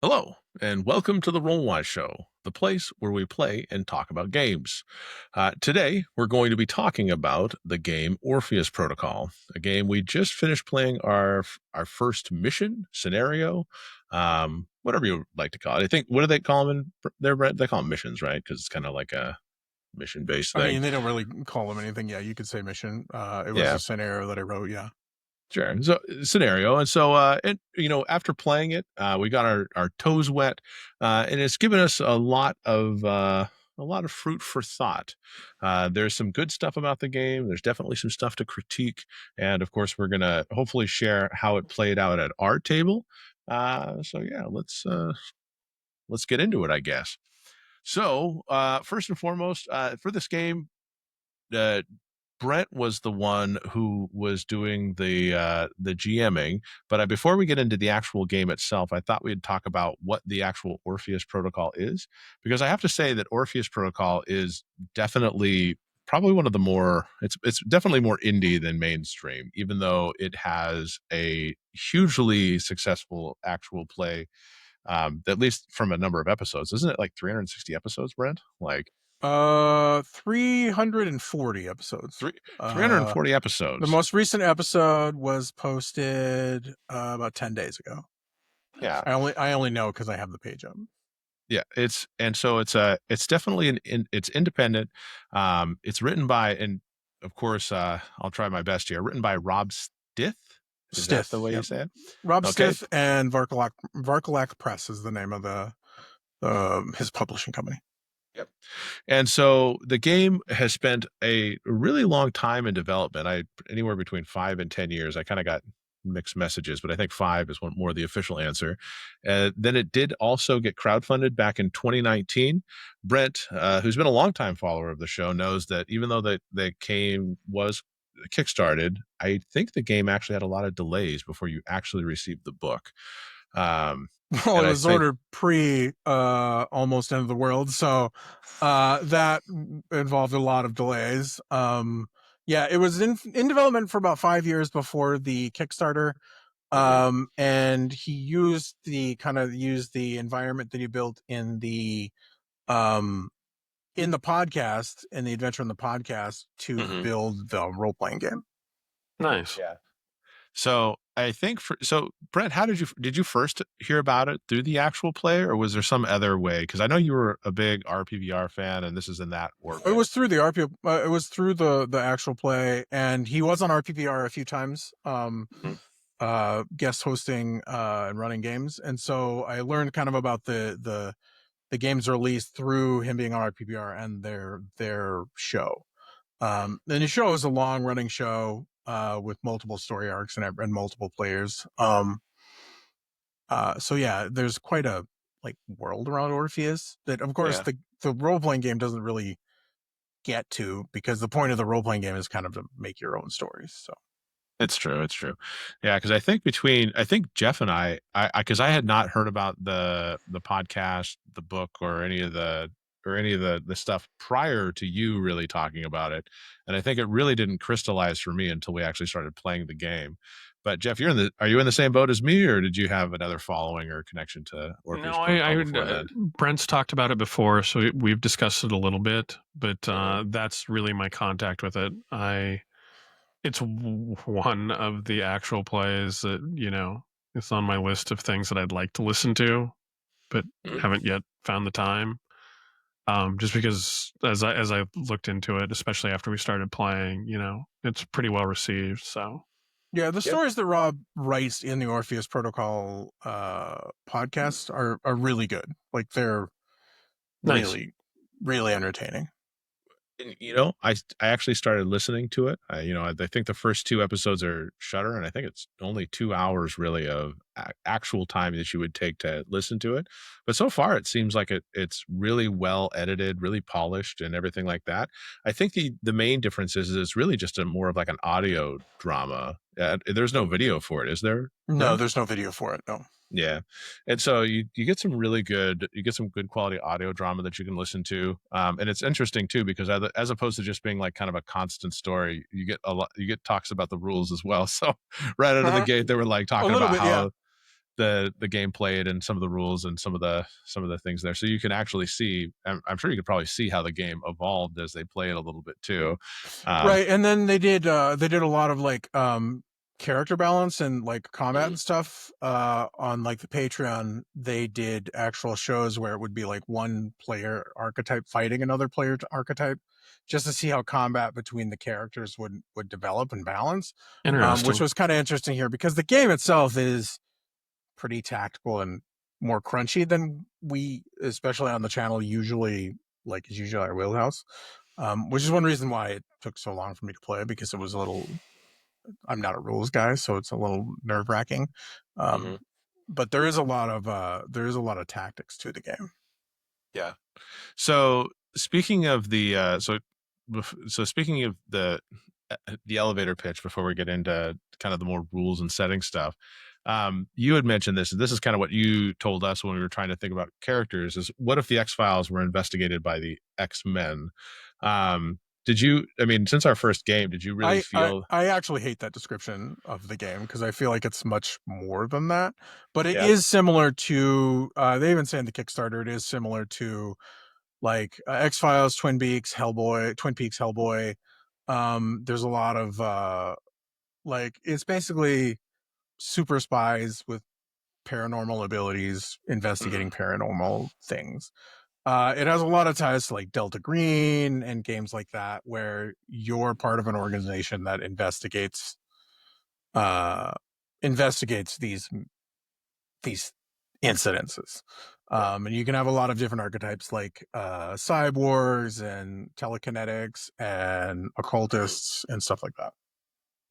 Hello, and welcome to the Roll-Wise Show, the place where we play and talk about games. Today, we're going to be talking about the game Orpheus Protocol, a game we just finished playing our first mission, scenario, whatever you like to call it. I think, what do they call them in there, Brent? They call them missions, right? Because it's kind of like a mission-based I thing. mean, they don't really call them anything. Yeah, you could say mission. It was Yeah. a scenario that I wrote. Yeah. Sure. So scenario, and so after playing it, we got our toes wet, and it's given us a lot of fruit for thought. There's some good stuff about the game. There's definitely some stuff to critique, and of course, we're gonna hopefully share how it played out at our table. So yeah, let's get into it, I guess. So first and foremost, for this game, uh, Brent was the one who was doing the GMing. But before we get into the actual game itself, I thought we'd talk about what the actual Orpheus Protocol is, because I have to say that Orpheus Protocol is definitely probably one of the more it's definitely more indie than mainstream, even though it has a hugely successful actual play. At least from a number of episodes, isn't it like 360 episodes, Brent? Like 340 episodes. 340 The episodes. most recent episode was posted about 10 days ago. Yeah. I only know because I have the page up. Yeah, it's definitely it's independent. It's written by, and of course, I'll try my best here. Written by Rob Stith. Is that Stith, the way yep. you say it? Rob Okay. Stith and Vârcolac Press is the name of his publishing company. Yep. And so the game has spent a really long time in development. Anywhere between 5 and 10 years. I kind of got mixed messages, but I think 5 is one more the official answer. Then it did also get crowdfunded back in 2019. Brent, who's been a longtime follower of the show, knows that even though the game was kickstarted, I think the game actually had a lot of delays before you actually received the book. Well, it was ordered pre almost end of the world, so that involved a lot of delays. Yeah, it was in development for about 5 years before the Kickstarter. And he used the environment that he built in the podcast, in the adventure in the podcast, to build the role-playing game. Nice. Yeah. So I think Brent, how did you first hear about it through the actual play, or was there some other way? Because I know you were a big RPVR fan, and this is in that work. It was through the it was through the actual play, and he was on RPVR a few times, guest hosting and running games, and so I learned kind of about the game's release through him being on RPVR and their show. And the show is a long running show with multiple story arcs and multiple players. So yeah, there's quite a world around Orpheus that, of course, the role playing game doesn't really get to, because the point of the role playing game is kind of to make your own stories. So it's true. Yeah, because I think Jeff and I because I had not heard about the podcast, the book, or any of the stuff prior to you really talking about it, and I think it really didn't crystallize for me until we actually started playing the game. But Jeff, are you in the same boat as me, or did you have another following or connection to Orpheus? No, I Brent's talked about it before, so we've discussed it a little bit, but that's really my contact with it. It's one of the actual plays that, it's on my list of things that I'd like to listen to, but haven't yet found the time. Just because as I looked into it, especially after we started playing, it's pretty well received. So yeah, the stories that Rob writes in the Orpheus Protocol podcast are really good. Like, they're really, really entertaining. I actually started listening to it. I think the first 2 episodes are Shudder, and I think it's only 2 hours really of actual time that you would take to listen to it. But so far, it seems like it's really well edited, really polished, and everything like that. I think the main difference is it's really just more of like an audio drama. There's no video for it, is there? No, there's no video for it. No. Yeah. And so you get some good quality audio drama that you can listen to. And it's interesting too, because as opposed to just being like kind of a constant story, you get talks about the rules as well. So right out of the gate, they were like talking about how the game played and some of the rules and some of the things there, so you can actually see. I'm sure you could probably see how the game evolved as they play it a little bit too. Right, and then they did a lot of like character balance and like combat and stuff on like the Patreon. They did actual shows where it would be like one player archetype fighting another player archetype, just to see how combat between the characters would develop and balance. Interesting. Which was kind of interesting here because the game itself is pretty tactical and more crunchy than we, especially on the channel, usually like is usually our wheelhouse. Which is one reason why it took so long for me to play, because it was a little, I'm not a rules guy, so it's a little nerve wracking. But there is a lot of tactics to the game. Yeah. So speaking of the speaking of the elevator pitch, before we get into kind of the more rules and setting stuff, you had mentioned this, and this is kind of what you told us when we were trying to think about characters, is what if the X-Files were investigated by the X-Men? Did you, I mean, since our first game, did you really feel... I actually hate that description of the game because I feel like it's much more than that, but it is similar to, they even say in the Kickstarter, it is similar to like X-Files, Twin Peaks, Hellboy. There's a lot of like, it's basically super spies with paranormal abilities investigating paranormal things. It has a lot of ties to like Delta Green and games like that, where you're part of an organization that investigates these incidences. And you can have a lot of different archetypes like cyborgs and telekinetics and occultists and stuff like that.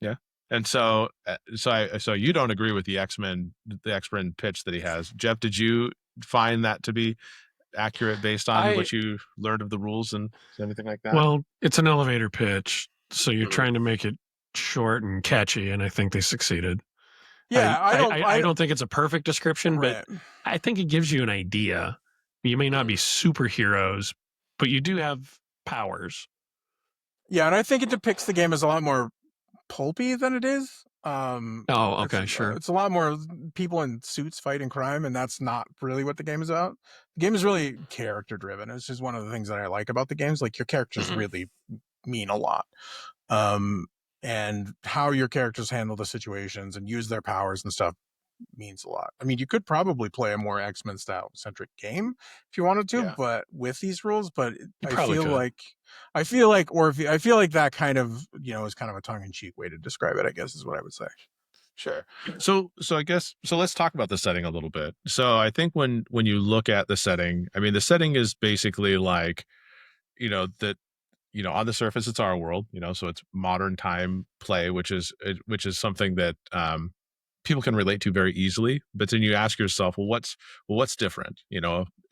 Yeah. And so you don't agree with the X-Men pitch that he has. Jeff, did you find that to be accurate based on what you learned of the rules and anything like that? Well, it's an elevator pitch, so you're trying to make it short and catchy, and I think they succeeded. Yeah, I don't think it's a perfect description, right, but I think it gives you an idea. You may not be superheroes, but you do have powers. Yeah, and I think it depicts the game as a lot more pulpy than it is. Okay, sure. It's a lot more people in suits fighting crime, and that's not really what the game is about. The game is really character driven. It's just one of the things that I like about the games. Like, your characters really mean a lot. And how your characters handle the situations and use their powers and stuff means a lot. I mean, you could probably play a more X-Men style centric game if you wanted to, but with these rules, but I feel like Orpheus, I feel like that kind of, is kind of a tongue in cheek way to describe it, I guess, is what I would say. Sure. So I guess, so let's talk about the setting a little bit. So I think when you look at the setting, I mean, the setting is basically like, that, on the surface, it's our world, so it's modern time play, which is something that, people can relate to very easily. But then you ask yourself, well, what's different?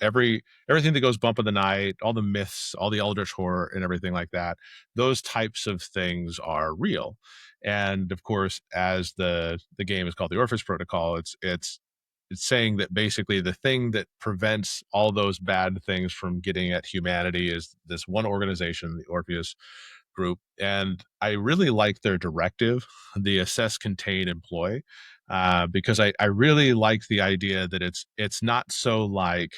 Everything that goes bump in the night, all the myths, all the eldritch horror and everything like that, those types of things are real. And of course, as the game is called the Orpheus Protocol, it's saying that basically the thing that prevents all those bad things from getting at humanity is this one organization, the Orpheus Group. And I really like their directive, the assess, contain, employ, because I really like the idea that it's not so like,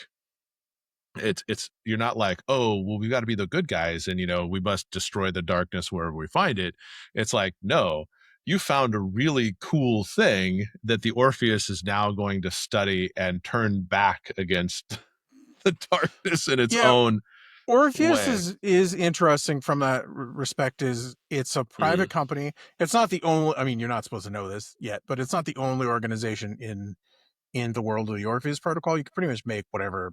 it's you're not like, oh, well, we've got to be the good guys and we must destroy the darkness wherever we find it. It's like, no, you found a really cool thing that the Orpheus is now going to study and turn back against the darkness in its own Orpheus way. is interesting from that respect. It's a private company. It's not the only, I mean, you're not supposed to know this yet, but it's not the only organization in the world of the Orpheus Protocol. You can pretty much make whatever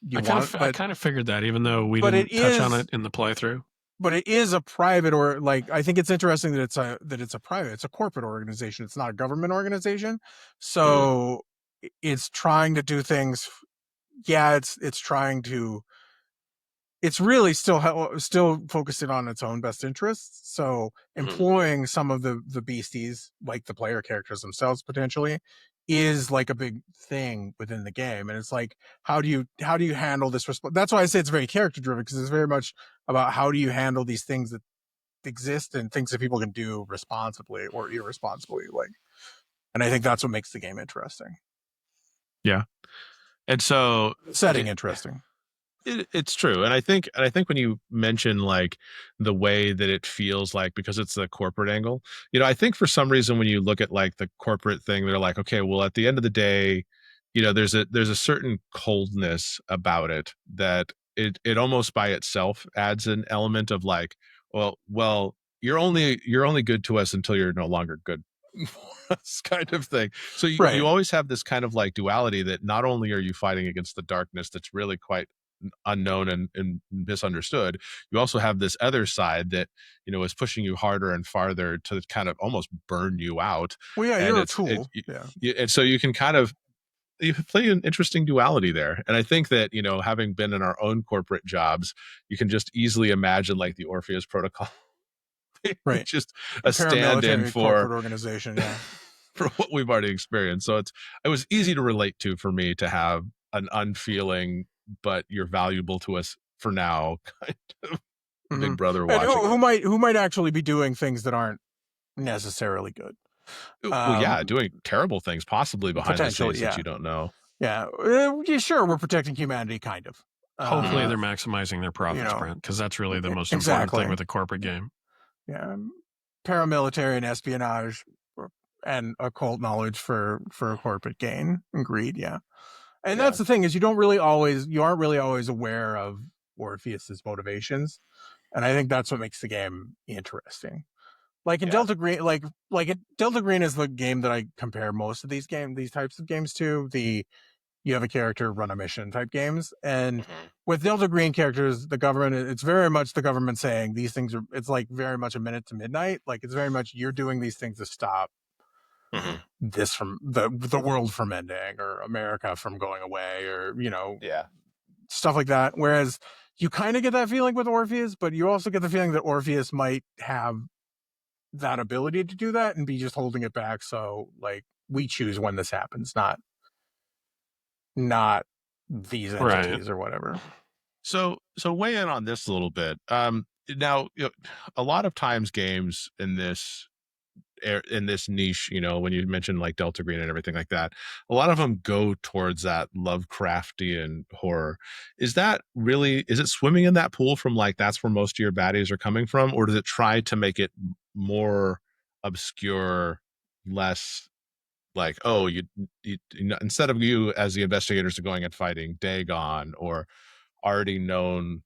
you want. I kind of figured that, even though we didn't touch on it in the playthrough. But it is a private, or like, I think it's interesting that it's a private, it's a corporate organization. It's not a government organization. So it's trying to do things. Yeah, it's trying to, it's really still focusing on its own best interests. So employing some of the beasties, like the player characters themselves potentially, is like a big thing within the game. And it's like, how do you handle this? That's why I say it's very character driven, because it's very much about how do you handle these things that exist and things that people can do responsibly or irresponsibly. Like, and I think that's what makes the game interesting. Yeah. And so setting interesting. It's true. And I think when you mention like the way that it feels like, because it's the corporate angle, I think for some reason when you look at like the corporate thing, they're like, okay, well, at the end of the day, there's a certain coldness about it that it almost by itself adds an element of like, well, you're only good to us until you're no longer good for us kind of thing. So you always have this kind of like duality that not only are you fighting against the darkness that's really quite unknown and misunderstood, you also have this other side that is pushing you harder and farther to kind of almost burn you out. Well, yeah, and you're a tool. And so you can kind of you play an interesting duality there. And I think that having been in our own corporate jobs, you can just easily imagine like the Orpheus Protocol. Right. Just a stand-in for corporate organization, yeah. for what we've already experienced. So it was easy to relate to for me to have an unfeeling, but you're valuable to us for now kind of big brother watching. And who might actually be doing things that aren't necessarily good. Well, yeah, doing terrible things possibly behind the scenes that you don't know. Yeah, sure, we're protecting humanity, kind of. Hopefully they're maximizing their profits, Brent, because that's really the most important thing with a corporate game. Yeah, paramilitary and espionage and occult knowledge for corporate gain and greed. Yeah, and that's the thing, is you aren't really always aware of Orpheus's motivations, and I think that's what makes the game interesting. Like in Delta Green, Delta Green is the game that I compare most of these types of games to. You have a character, run a mission type games. And with Delta Green characters, the government, it's very much the government saying these things are, it's like very much a minute to midnight. Like it's very much, you're doing these things to stop this from the world from ending, or America from going away, or, stuff like that. Whereas you kind of get that feeling with Orpheus, but you also get the feeling that Orpheus might have that ability to do that and be just holding it back. So like, we choose when this happens, not these entities or whatever. So weigh in on this a little bit. Now, a lot of times games in this niche, when you mention like Delta Green and everything like that, a lot of them go towards that Lovecraftian horror. Is it swimming in that pool from like, that's where most of your baddies are coming from? Or does it try to make it more obscure, less like, oh, you instead of you as the investigators are going and fighting Dagon or already known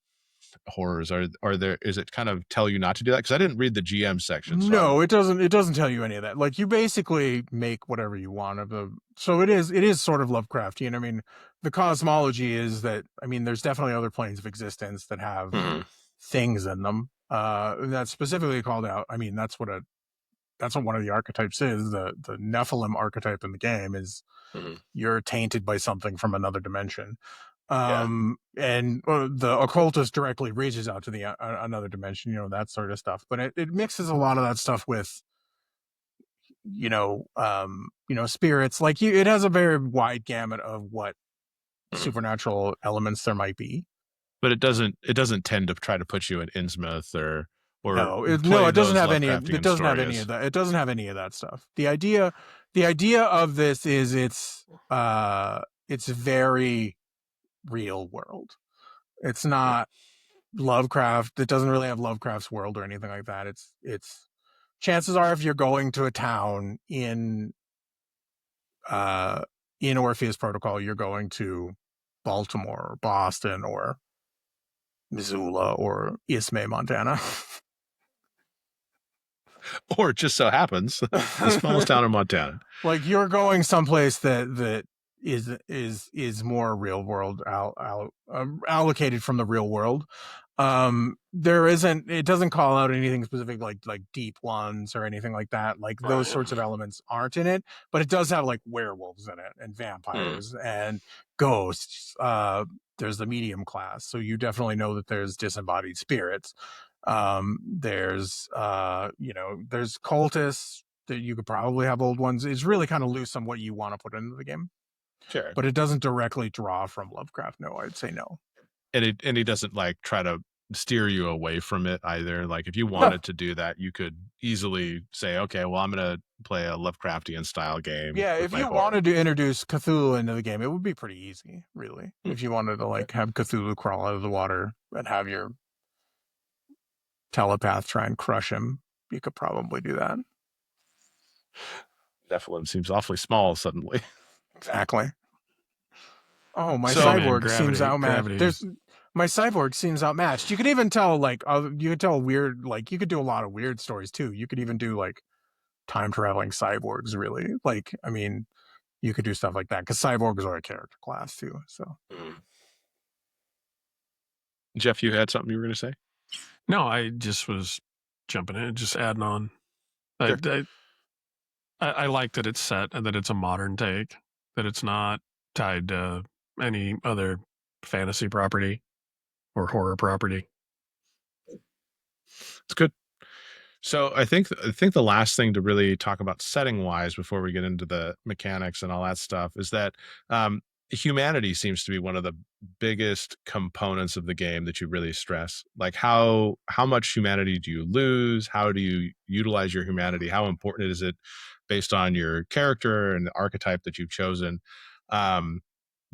horrors, is it kind of tell you not to do that? Because I didn't read the GM section. No, it doesn't tell you any of that. Like, you basically make whatever you want of the, so it is sort of Lovecraftian. I mean, the cosmology is that, I mean, there's definitely other planes of existence that have things in them. That's specifically called out. I mean, that's what one of the archetypes is. The Nephilim archetype in the game is you're tainted by something from another dimension. And the occultist directly reaches out to the another dimension, that sort of stuff. But it mixes a lot of that stuff with, spirits. Like it has a very wide gamut of what supernatural elements there might be. But it doesn't tend to try to put you in Innsmouth or no, it doesn't have any. It doesn't have any of that. It doesn't have any of that stuff. The idea of this is it's very real world. It's not Lovecraft. It doesn't really have Lovecraft's world or anything like that. It's chances are, if you're going to a town in Orpheus Protocol, you're going to Baltimore or Boston or Missoula or Ismay, Montana. Or it just so happens the smallest town in Montana. Like, you're going someplace that is more real world allocated from the real world. It doesn't call out anything specific like deep ones or anything like that. Like those sorts of elements aren't in it, but it does have like werewolves in it and vampires and ghosts. There's the medium class, so you definitely know that there's disembodied spirits. There's cultists that you could probably have old ones. It's really kind of loose on what you want to put into the game. Sure. But it doesn't directly draw from Lovecraft. No, I'd say no. And he doesn't like try to steer you away from it either. Like if you wanted to do that, you could easily say, okay, well, I'm going to play a Lovecraftian style game Yeah, with if my you horror. wanted to introduce Cthulhu into the game, it would be pretty easy, really. If you wanted to like have Cthulhu crawl out of the water and have your telepath try and crush him, you could probably do that. Nephilim seems awfully small suddenly. Exactly. Oh, my So- man, cyborg seems outmatched. gravity. My cyborg seems outmatched. You could even tell like you could tell weird, like you could do a lot of weird stories too. You could even do like time traveling cyborgs, really. Like, I mean, you could do stuff like that because cyborgs are a character class too. So Jeff, you had something you were going to say? No, I just was jumping in, just adding on. Sure. I like that it's set and that it's a modern take, that it's not tied to any other fantasy property or horror property. It's good. So I think the last thing to really talk about setting wise before we get into the mechanics and all that stuff is that humanity seems to be one of the biggest components of the game that you really stress. Like how much humanity do you lose? How do you utilize your humanity? How important is it based on your character and the archetype that you've chosen?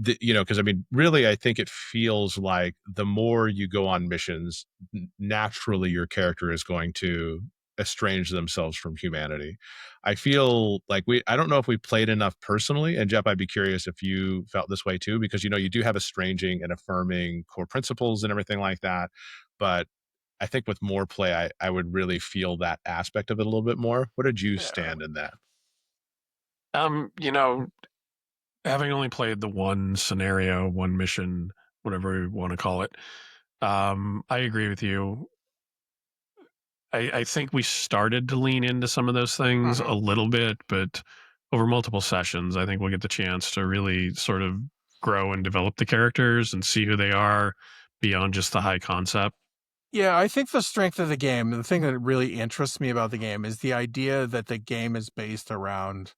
Because I mean, really, I think it feels like the more you go on missions, naturally your character is going to estrange themselves from humanity. I feel like I don't know if we played enough personally, and Jeff, I'd be curious if you felt this way too, because you do have estranging and affirming core principles and everything like that. But I think with more play, I would really feel that aspect of it a little bit more. What did you stand in that? Having only played the one scenario, one mission, whatever you want to call it, I agree with you. I think we started to lean into some of those things a little bit, but over multiple sessions, I think we'll get the chance to really sort of grow and develop the characters and see who they are beyond just the high concept. yeah, I think the strength of the game, the thing that really interests me about the game is the idea that the game is based around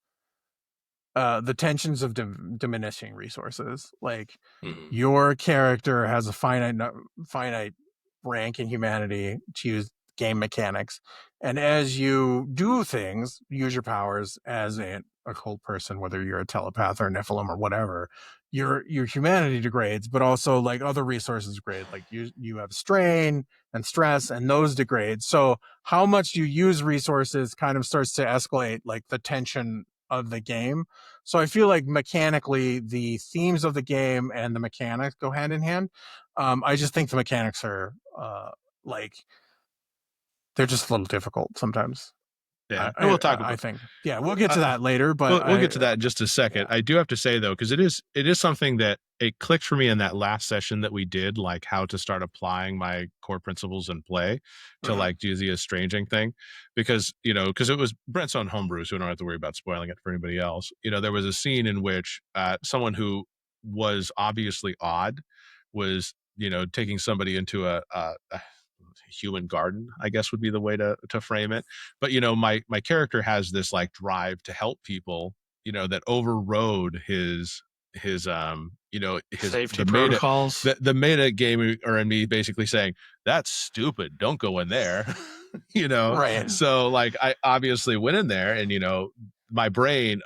the tensions of diminishing resources. Like your character has a finite rank in humanity to use game mechanics, and as you do things, use your powers as a occult person, whether you're a telepath or a Nephilim or whatever, your humanity degrades, but also like other resources degrade. Like you have strain and stress, and those degrade. So how much you use resources kind of starts to escalate like the tension of the game. So I feel like mechanically the themes of the game and the mechanics go hand in hand. I just think the mechanics are like they're just a little difficult sometimes. Yeah, and we'll talk about. I think. Yeah, we'll get to that later, but we'll get to that in just a second. yeah. I do have to say though, because it is something that it clicked for me in that last session that we did, like how to start applying my core principles in play to like do the estranging thing, because because it was Brent's own homebrew, so we don't have to worry about spoiling it for anybody else. There was a scene in which someone who was obviously odd was taking somebody into a human garden, I guess would be the way to frame it. But my character has this like drive to help people, that overrode his his Safety the protocols. the meta gamer or in me basically saying that's stupid, don't go in there. Right. So like I obviously went in there, and my brain,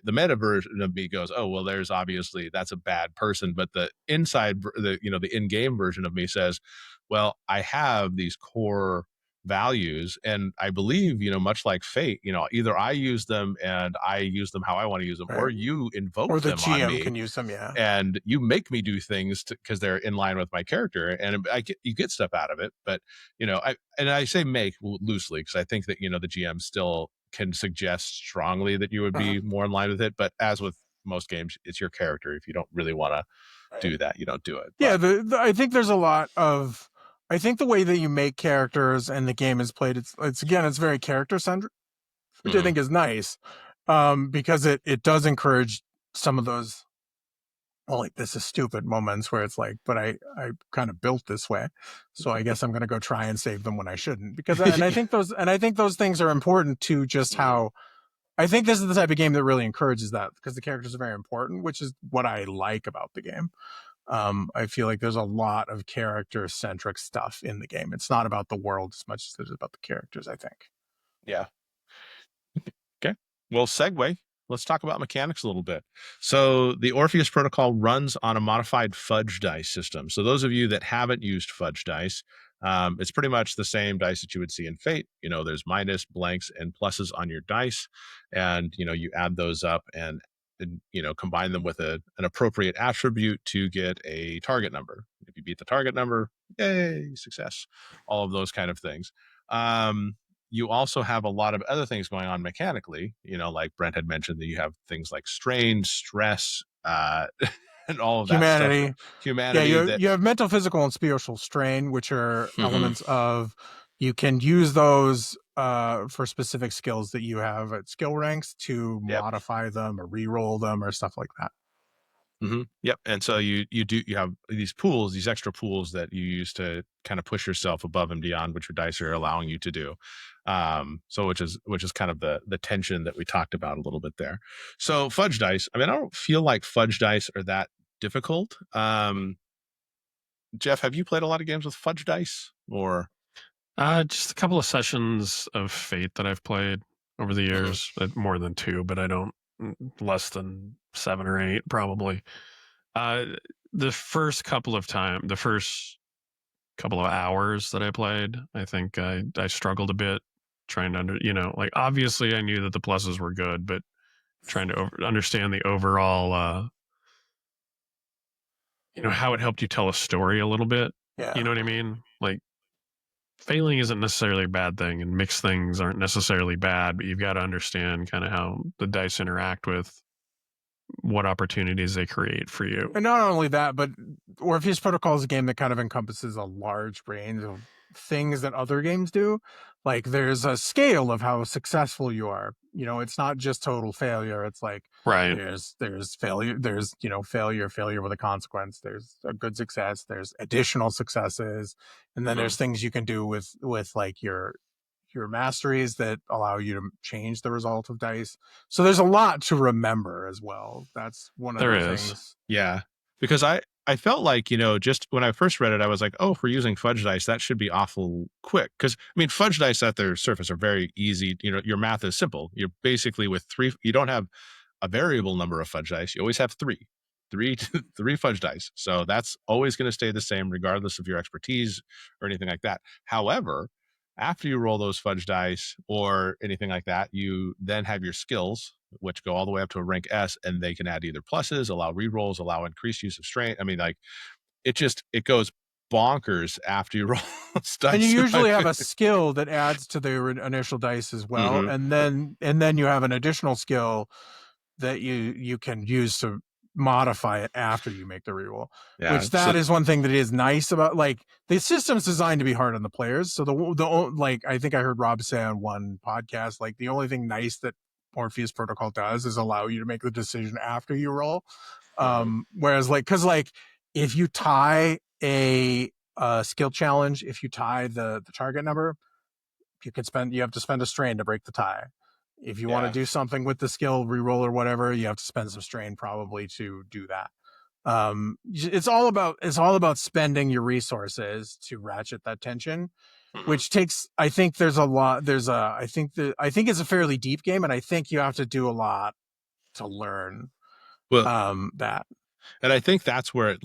the meta version of me goes, oh well, there's obviously that's a bad person, but the inside, the in-game version of me says, well, I have these core values, and I believe, much like fate, either I use them and I use them how I want to use them, or Right. you invoke Or the them on GM me can use them, yeah. and you make me do things because they're in line with my character, and you get stuff out of it. But I say make loosely because I think that the GM still can suggest strongly that you would be more in line with it, but as with most games, it's your character. If you don't really want to do that, you don't do it. Yeah, I think there's a lot of. I think the way that you make characters and the game is played, it's very character centric, which I think is nice, because it does encourage some of those. Well, like this is stupid moments where it's like, but I kind of built this way, so I guess I'm going to go try and save them when I shouldn't. Because and I think those things are important to just how. I think this is the type of game that really encourages that because the characters are very important, which is what I like about the game. I feel like there's a lot of character-centric stuff in the game. It's not about the world as much as it is about the characters, I think. Yeah. Okay. Well, segue. Let's talk about mechanics a little bit. So the Orpheus Protocol runs on a modified fudge dice system. So those of you that haven't used fudge dice, it's pretty much the same dice that you would see in Fate. There's minus, blanks, and pluses on your dice, and you add those up and combine them with an appropriate attribute to get a target number. If you beat the target number, yay, success. All of those kind of things. You also have a lot of other things going on mechanically, like Brent had mentioned, that you have things like strain, stress, and all of that stuff. Humanity. Yeah, you have mental, physical, and spiritual strain, which are elements of, you can use those for specific skills that you have at skill ranks to modify them or re-roll them or stuff like that. Yep. And so you have these pools, these extra pools that you use to kind of push yourself above and beyond what your dice are allowing you to do. So which is kind of the tension that we talked about a little bit there. So fudge dice, I don't feel like fudge dice are that difficult. Jeff, have you played a lot of games with fudge dice, or? Just a couple of sessions of Fate that I've played over the years. More than 2, but I don't, less than 7 or 8 probably. The first couple of hours that I played, I think I struggled a bit trying to obviously I knew that the pluses were good, but trying to understand the overall how it helped you tell a story a little bit. You know what I mean? Like, failing isn't necessarily a bad thing, and mixed things aren't necessarily bad, but you've got to understand kind of how the dice interact with what opportunities they create for you. And not only that, but Orpheus Protocol is a game that kind of encompasses a large range of things that other games do. Like, there's a scale of how successful you are. It's not just total failure. It's like, there's failure, there's failure with a consequence, there's a good success, there's additional successes, and then there's things you can do with like your masteries that allow you to change the result of dice. So there's a lot to remember as well. That's one of the things. Yeah. Because I felt like, just when I first read it, I was like, oh, if we're using fudge dice, that should be awful quick. Because, fudge dice at their surface are very easy. Your math is simple. You're basically with 3, you don't have a variable number of fudge dice. You always have 3 fudge dice. So that's always going to stay the same, regardless of your expertise or anything like that. However, after you roll those fudge dice or anything like that, you then have your skills, which go all the way up to a rank S, and they can add either pluses, allow rerolls, allow increased use of strain. It goes bonkers after you roll those dice. And you usually have a skill that adds to their initial dice as well, and then you have an additional skill that you can use to modify it after you make the reroll. Which is one thing that is nice about, like, the system's designed to be hard on the players. So the I think I heard Rob say on one podcast, like, the only thing nice that Orpheus Protocol does is allow you to make the decision after you roll. Whereas, because if you tie a skill challenge, if you tie the target number, you have to spend a strain to break the tie. If you want to do something with the skill reroll or whatever, you have to spend some strain probably to do that. It's all about spending your resources to ratchet that tension, which takes, I think it's a fairly deep game, and I think you have to do a lot to learn that. And I think that's where it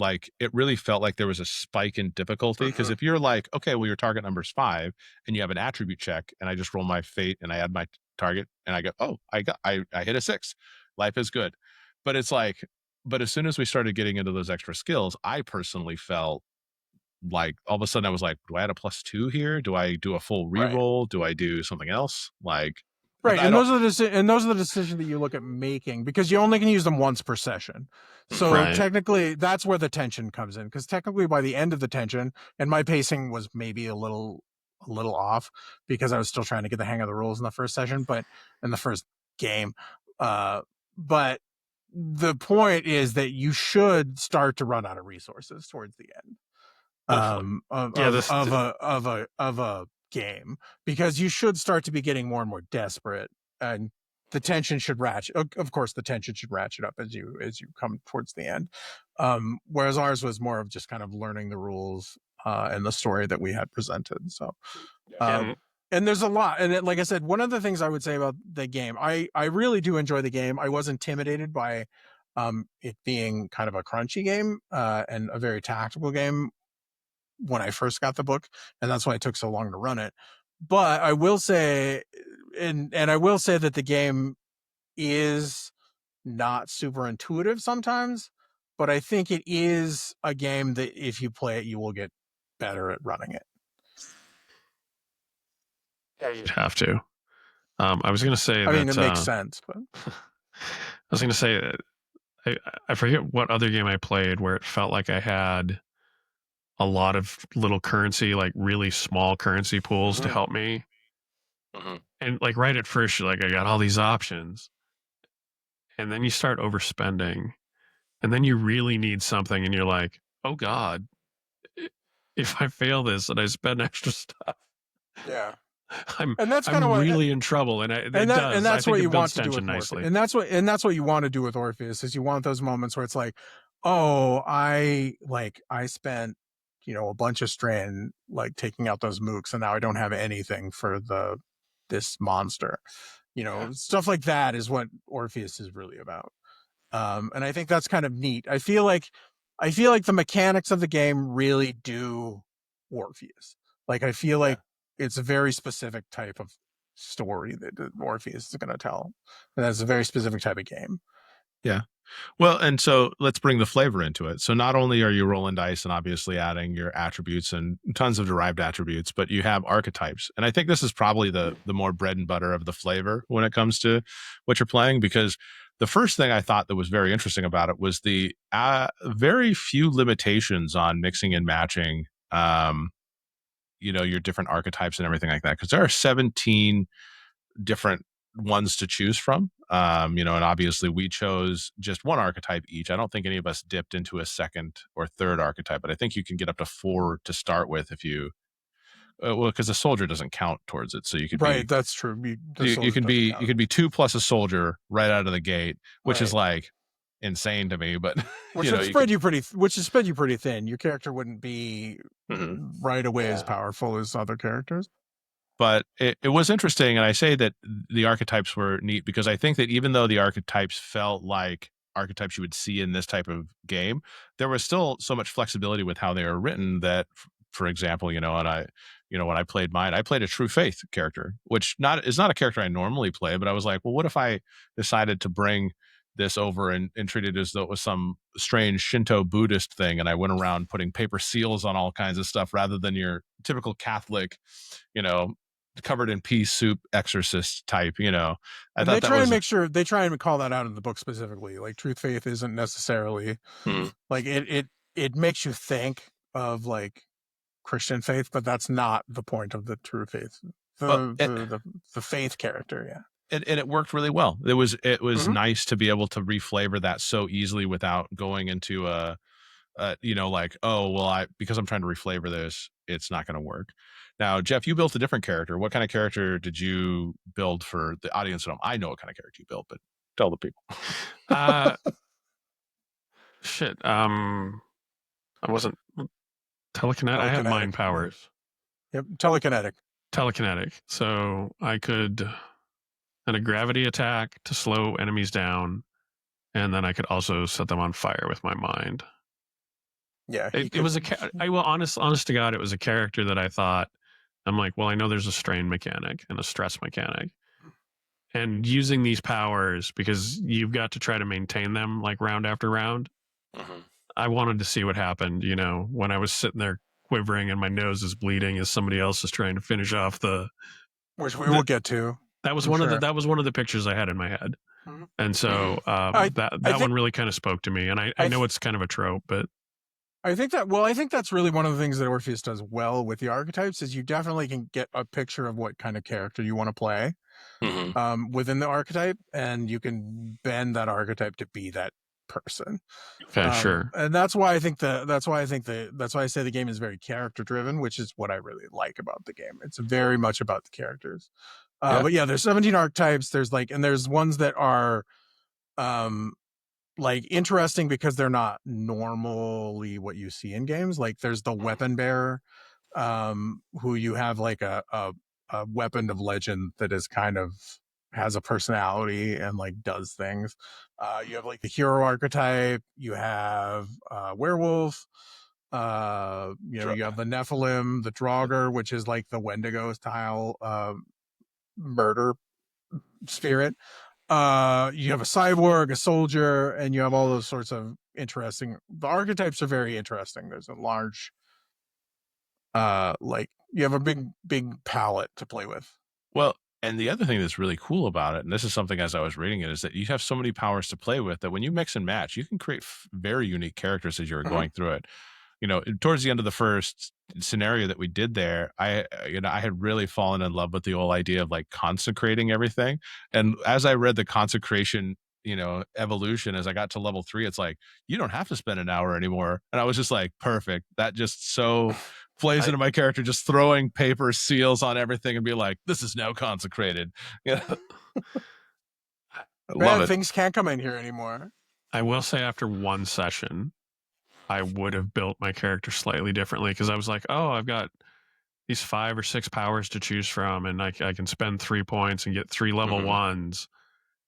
really felt like there was a spike in difficulty. Because if you're like, okay, well, your target number is 5 and you have an attribute check, and I just roll my fate and I add my target and I go, oh, I hit a 6. Life is good. But it's like, but as soon as we started getting into those extra skills, I personally felt like all of a sudden I was like, do I add a +2 here? Do I do a full reroll? Do I do something else? And those are the decisions that you look at making, because you only can use them once per session. So technically, that's where the tension comes in. Because technically, by the end of the tension, and my pacing was maybe a little off because I was still trying to get the hang of the rules in the first session, but in the first game. But the point is that you should start to run out of resources towards the end of a game, because you should start to be getting more and more desperate, and the tension should ratchet. Of course, the tension should ratchet up as you come towards the end. Whereas ours was more of just kind of learning the rules and the story that we had presented. So And there's a lot. And like I said, one of the things I would say about the game, I really do enjoy the game. I was intimidated by it being kind of a crunchy game and a very tactical game when I first got the book. And that's why it took so long to run it. But I will say, and I will say that the game is not super intuitive sometimes, but I think it is a game that if you play it, you will get better at running it. Yeah, you'd have to. I was going to say I mean, it makes sense, but I was going to say that I forget what other game I played where it felt like I had a lot of little currency, like really small currency pools to help me. And like right at first, you're like, I got all these options. And then you start overspending. And then you really need something. And you're like, oh God, if I fail this and I spend extra stuff. Yeah. I'm kind of really in trouble, and that's what you want to do with nicely. And that's what you want to do with Orpheus is you want those moments where it's like, oh, I spent a bunch of strain like taking out those mooks, and now I don't have anything for this monster. Stuff like that is what Orpheus is really about. And I think that's kind of neat. I feel like the mechanics of the game really do Orpheus. Like I feel like it's a very specific type of story that Orpheus is going to tell. And that's a very specific type of game. Yeah. Well, and so let's bring the flavor into it. So not only are you rolling dice and obviously adding your attributes and tons of derived attributes, but you have archetypes. And I think this is probably the more bread and butter of the flavor when it comes to what you're playing, because the first thing I thought that was very interesting about it was the very few limitations on mixing and matching your different archetypes and everything like that, because there are 17 different ones to choose from. And obviously we chose just one archetype each. I don't think any of us dipped into a second or third archetype, but I think you can get up to 4 to start with if you because a soldier doesn't count towards it, so you could that's true. You can be 2 plus a soldier right out of the gate, which is like insane to me, but which would spread you pretty thin. Your character wouldn't be right away as powerful as other characters. But it was interesting, and I say that the archetypes were neat because I think that even though the archetypes felt like archetypes you would see in this type of game, there was still so much flexibility with how they were written that, for example, when I played mine, I played a true faith character, which is not a character I normally play, but I was like, well, what if I decided to bring this over and treat it as though it was some strange Shinto Buddhist thing, and I went around putting paper seals on all kinds of stuff rather than your typical Catholic, covered in pea soup exorcist type, I thought they try and call that out in the book specifically. Like truth faith isn't necessarily like it makes you think of like Christian faith, but that's not the point of the true faith. The faith character, yeah. And it worked really well. It was nice to be able to reflavor that so easily without going into because I'm trying to reflavor this, it's not going to work. Now, Jeff, you built a different character. What kind of character did you build for the audience at home? I know what kind of character you built, but tell the people. Shit. I wasn't telekinetic. I had mind powers. Yep, telekinetic. So I could and a gravity attack to slow enemies down, and then I could also set them on fire with my mind. Yeah, it was honest to God, it was a character that I thought, I'm like, well, I know there's a strain mechanic and a stress mechanic, and using these powers because you've got to try to maintain them like round after round. I wanted to see what happened, when I was sitting there quivering and my nose is bleeding as somebody else is trying to finish off which we will get to. That was one of the pictures I had in my head. And so that one really kind of spoke to me, and I know it's kind of a trope, but I think that's really one of the things that Orpheus does well with the archetypes is you definitely can get a picture of what kind of character you want to play within the archetype, and you can bend that archetype to be that person. Okay, sure. And that's why I say the game is very character driven, which is what I really like about the game. It's very much about the characters. But yeah, there's 17 archetypes. There's ones that are interesting because they're not normally what you see in games. Like there's the weapon bearer, who you have like a a weapon of legend that is kind of has a personality and like does things. You have like the hero archetype, you have werewolf, you know, you have the Nephilim, the Draugr, which is like the Wendigo style murder spirit. You have a cyborg, a soldier, and you have all those sorts of interesting. The archetypes are very interesting. There's a large, like you have a big palette to play with. Well, and the other thing that's really cool about it, and this is something as I was reading it, is that you have so many powers to play with that when you mix and match, you can create very unique characters as you're going through it. You know, towards the end of the first scenario that we did there, I had really fallen in love with the whole idea of like consecrating everything. And as I read the consecration, evolution, as I got to level 3, it's like, you don't have to spend an hour anymore. And I was just like, perfect. That just so plays into my character, just throwing paper seals on everything and be like, this is now consecrated. Yeah. I love it. Things can't come in here anymore. I will say after one session, I would have built my character slightly differently because I was like, oh, I've got these 5 or 6 powers to choose from, and I can spend 3 points and get 3 level 1s.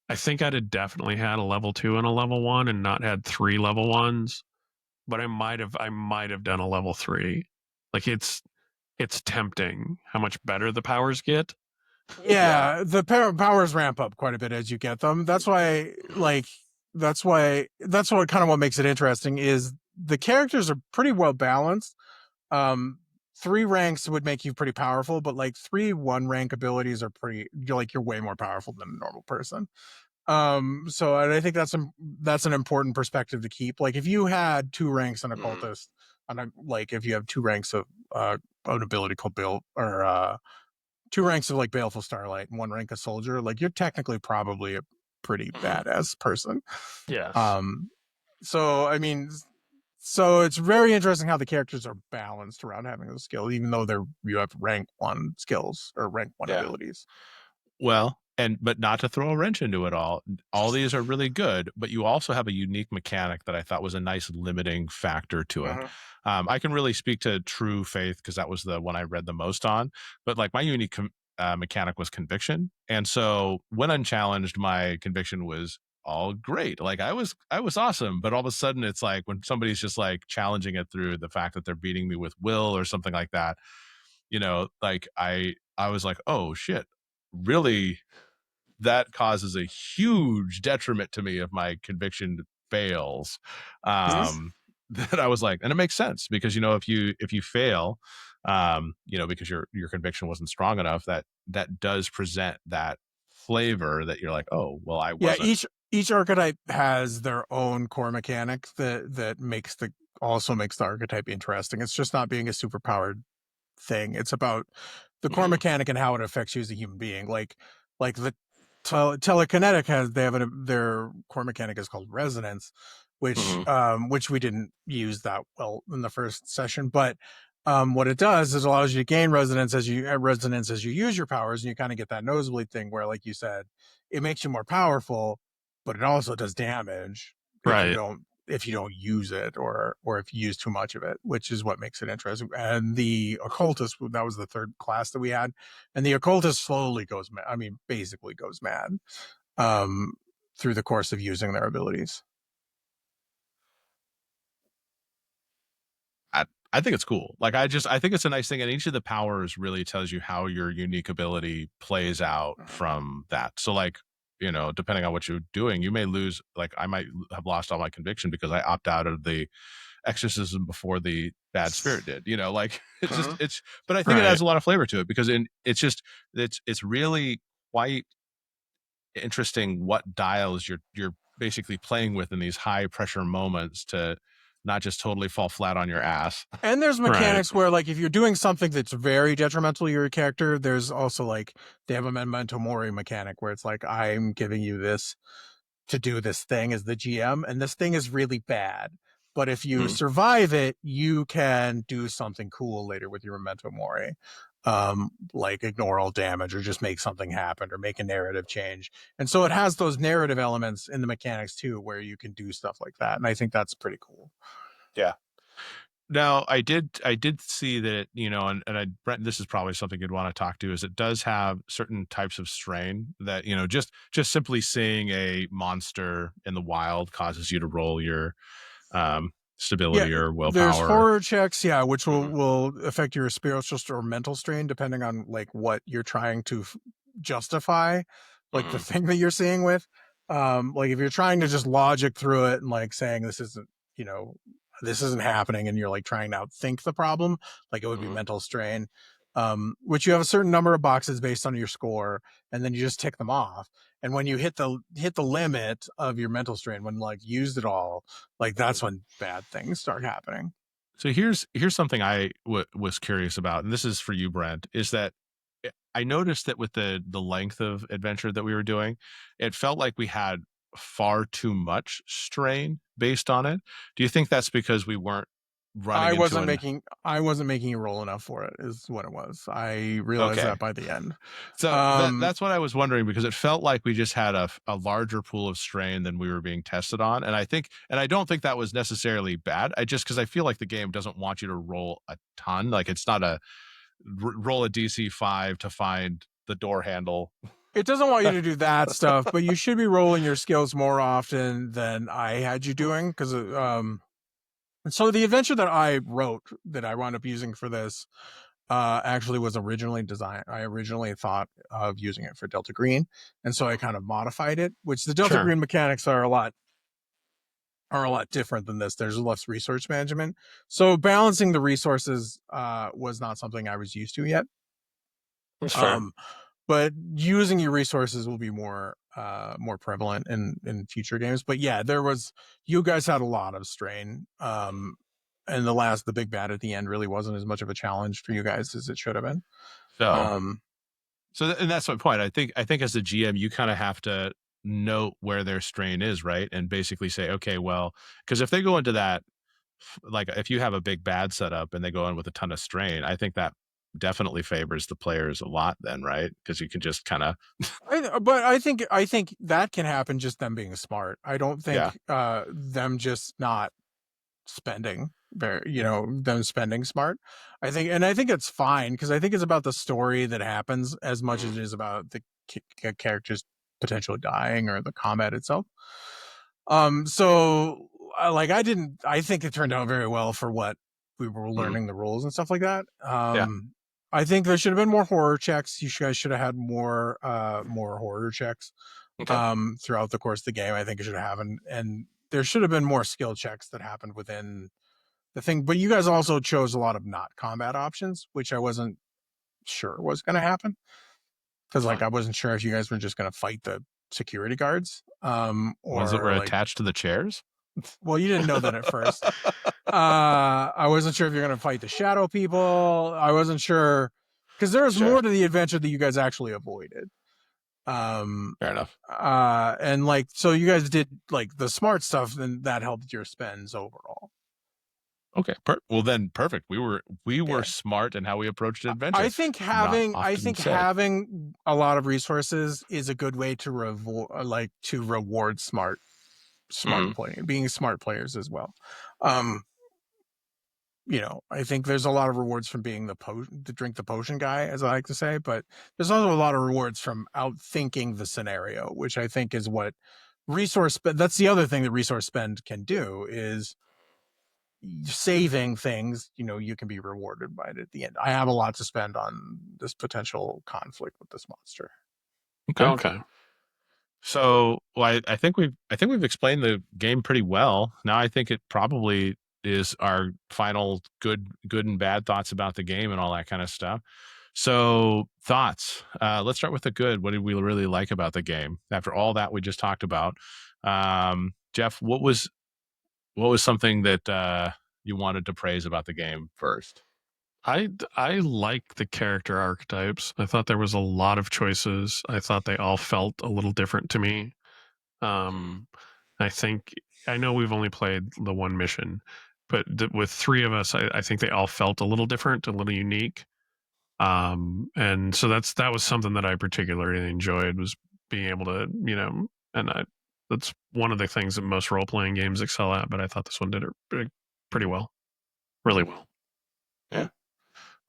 I think I'd have definitely had a level 2 and a level 1 and not had 3 level 1s, but I might have done a level 3. Like it's tempting how much better the powers get. Yeah, the powers ramp up quite a bit as you get them. That's why what makes it interesting is the characters are pretty well balanced. 3 ranks would make you pretty powerful, but like 3 1 rank abilities are you're way more powerful than a normal person. So and I think that's an important perspective to keep. Like if you had 2 ranks in occultist, and like if you have 2 ranks of an ability called Bill, or 2 ranks of like Baleful Starlight and 1 rank of soldier, like you're technically probably a pretty badass person. Yes. So I mean, so it's very interesting how the characters are balanced around having those skills, even though you have rank 1 skills or rank 1 abilities. Well, but not to throw a wrench into it all. All these are really good, but you also have a unique mechanic that I thought was a nice limiting factor to it. I can really speak to True Faith because that was the one I read the most on. But like my unique mechanic was conviction, and so when unchallenged, my conviction was all great. Like I was awesome, but all of a sudden it's like when somebody's just like challenging it through the fact that they're beating me with will or something like that, like I was like, oh shit, really, that causes a huge detriment to me if my conviction fails. That I was like, and it makes sense because if you fail, because your conviction wasn't strong enough, that does present that flavor that you're like, oh well, I wasn't. Yeah, each archetype has their own core mechanic that also makes the archetype interesting. It's just not being a superpowered thing. It's about the core mechanic and how it affects you as a human being. Like the telekinetic their core mechanic is called resonance, which we didn't use that well in the first session, but what it does is allows you to gain resonance as you use your powers, and you kind of get that nosebleed thing where, like you said, it makes you more powerful, but it also does damage if you don't use it or if you use too much of it, which is what makes it interesting. And the occultist, that was the 3rd class that we had, and the occultist slowly goes mad. I mean, basically goes mad through the course of using their abilities. I think it's cool. Like I think it's a nice thing, and each of the powers really tells you how your unique ability plays out from that. So like, depending on what you're doing, you may lose. Like I might have lost all my conviction because I opt out of the exorcism before the bad spirit did. Like it's but I think it adds a lot of flavor to it because it's really quite interesting what dials you're basically playing with in these high pressure moments to not just totally fall flat on your ass. And there's mechanics where, like, if you're doing something that's very detrimental to your character, there's also like they have a memento mori mechanic where it's like, I'm giving you this to do this thing as the GM, and this thing is really bad. But if you survive it, you can do something cool later with your memento mori. Like ignore all damage or just make something happen or make a narrative change. And so it has those narrative elements in the mechanics too, where you can do stuff like that. And I think that's pretty cool. Yeah. Now, I did see that, Brent, this is probably something you'd want to talk to, is it does have certain types of strain that, just simply seeing a monster in the wild causes you to roll your Yeah, stability or there's willpower. horror checks, which will affect your spiritual or mental strain depending on like what you're trying to justify, like the thing that you're seeing with. Like if you're trying to just logic through it and like saying this isn't happening, and you're like trying to outthink the problem, like it would be mental strain. Which you have a certain number of boxes based on your score, and then you just tick them off. And when you hit the limit of your mental strain, when like used it all, like that's when bad things start happening. So here's something I was curious about, and this is for you, Brent, is that I noticed that with the length of adventure that we were doing, it felt like we had far too much strain based on it. Do you think that's because we weren't running I into wasn't an making you roll enough for it, is what it was. I realized okay? that by the end. So that's what I was wondering, because it felt like we just had a larger pool of strain than we were being tested on, and I don't think that was necessarily bad. I just, because I feel like the game doesn't want you to roll a ton. Like it's not a roll a DC 5 to find the door handle. It doesn't want you to do that stuff, but you should be rolling your skills more often than I had you doing, because so the adventure that I wrote that I wound up using for this actually was originally designed. I originally thought of using it for Delta Green, and so I kind of modified it. Which the Delta Sure. Green mechanics are a lot different than this. There's less resource management, so balancing the resources was not something I was used to yet. That's fair. But using your resources will be more prevalent in future games. But yeah, you guys had a lot of strain. And the big bad at the end really wasn't as much of a challenge for you guys as it should have been. And that's my point. I think as a GM, you kind of have to note where their strain is, right? And basically say, okay, well, because if they go into that, like if you have a big bad setup and they go in with a ton of strain, I think that definitely favors the players a lot then, right? Because you can just kind of but I think that can happen just them being smart. I don't think them just not spending them spending smart. I think it's fine, because I think it's about the story that happens as much as it is about the characters potentially dying or the combat itself. So I think it turned out very well for what we were learning the rules and stuff like that. I think there should have been more horror checks. You guys should have had more horror checks throughout the course of the game. I think it should have, and there should have been more skill checks that happened within the thing. But you guys also chose a lot of not combat options, which I wasn't sure was going to happen, because I wasn't sure if you guys were just going to fight the security guards, or ones that were attached to the chairs. Well, you didn't know that at first. I wasn't sure if you're going to fight the shadow people. I wasn't sure, because there was more to the adventure that you guys actually avoided. Fair enough. And like, so you guys did like the smart stuff, and that helped your spends overall. Okay. Well, then perfect. We were smart in how we approached adventure. I think having a lot of resources is a good way to reward smart playing, being smart players as well. I think there's a lot of rewards from being the drink the potion guy, as I like to say, but there's also a lot of rewards from outthinking the scenario, which I think is what that's the other thing that resource spend can do, is saving things. You can be rewarded by it at the end. I have a lot to spend on this potential conflict with this monster. Okay. So, well, I think we've explained the game pretty well. Now I think it probably is our final good and bad thoughts about the game and all that kind of stuff. So, thoughts. Let's start with the good. What did we really like about the game after all that we just talked about? Jeff, what was something that you wanted to praise about the game first? I like the character archetypes. I thought there was a lot of choices. I thought they all felt a little different to me. I know we've only played the one mission, but with three of us, I think they all felt a little different, a little unique. And so that was something that I particularly enjoyed, was being able to, that's one of the things that most role-playing games excel at, but I thought this one did it pretty well. really well. Yeah.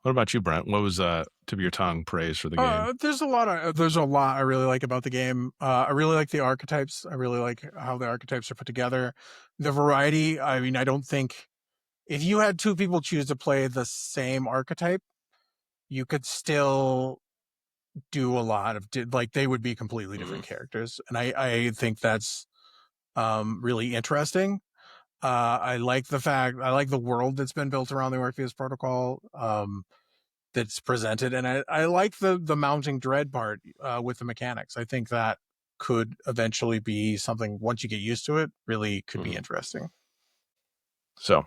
What about you, Brent? What was tip of your tongue praise for the game? There's a lot I really like about the game. I really like the archetypes. I really like how the archetypes are put together. The variety. I mean, I don't think if you had two people choose to play the same archetype, you could still do a lot of like they would be completely different characters, and I think that's really interesting. I like the world that's been built around the Orpheus Protocol. That's presented, and I like the mounting dread part with the mechanics. I think that could eventually be something, once you get used to it, really could be interesting. So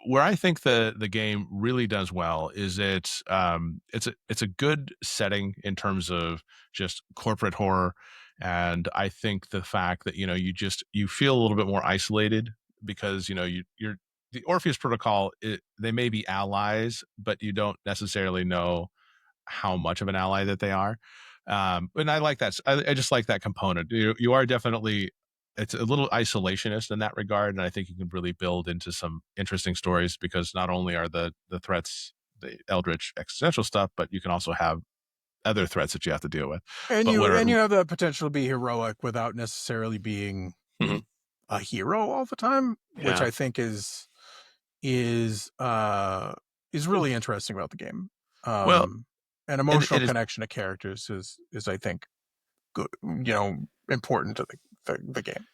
where I think the game really does well is it's a good setting in terms of just corporate horror, and I think the fact that you feel a little bit more isolated because you're the Orpheus Protocol. They may be allies, but you don't necessarily know how much of an ally that they are. And I like that. I just like that component. You are definitely, it's a little isolationist in that regard, and I think you can really build into some interesting stories because not only are the threats the eldritch existential stuff, but you can also have other threats that you have to deal with. And But you have the potential to be heroic without necessarily being a hero all the time, which I think is really interesting about the game. Well, An and emotional it is connection to characters is I think good, important to the game.